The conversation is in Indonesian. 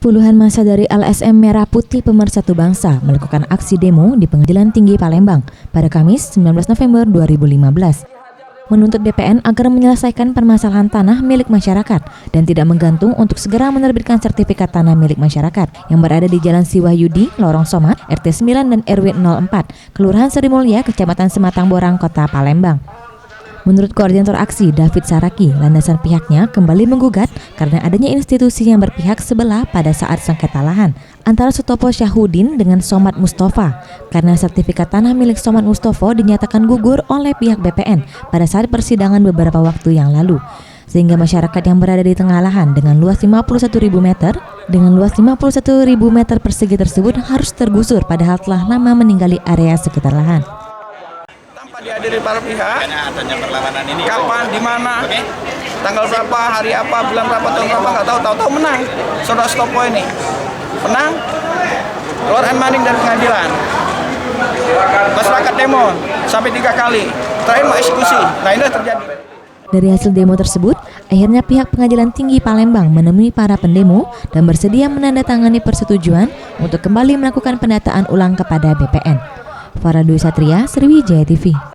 Puluhan massa dari LSM Merah Putih Pemersatu Bangsa melakukan aksi demo di Pengadilan Tinggi Palembang pada Kamis 19 November 2015. Menuntut BPN agar menyelesaikan permasalahan tanah milik masyarakat dan tidak menggantung untuk segera menerbitkan sertifikat tanah milik masyarakat yang berada di Jalan Siwahyudi, Lorong Somat, RT 9 dan RW 04, Kelurahan Serimulya, Kecamatan Sematang Borang, Kota Palembang. Menurut koordinator aksi David Saraki, landasan pihaknya kembali menggugat karena adanya institusi yang berpihak sebelah pada saat sengketa lahan antara Sutopo Syahudin dengan Somad Mustafa karena sertifikat tanah milik Somad Mustafa dinyatakan gugur oleh pihak BPN pada saat persidangan beberapa waktu yang lalu. Sehingga masyarakat yang berada di tengah lahan dengan luas 51.000 meter persegi tersebut harus tergusur padahal telah lama meninggali area sekitar lahan. Dihadiri para pihak, kapan, di mana, tanggal berapa, hari apa, bulan berapa, tahun berapa, nggak tahu menang. Saudara Sutopo ini menang, keluar maning dari pengadilan. Masyarakat demo sampai 3 kali, terakhir mau eksekusi. Nah ini terjadi. Dari hasil demo tersebut, akhirnya pihak Pengadilan Tinggi Palembang menemui para pendemo dan bersedia menandatangani persetujuan untuk kembali melakukan pendataan ulang kepada BPN. Farah Dwi Satria, Sriwijaya TV.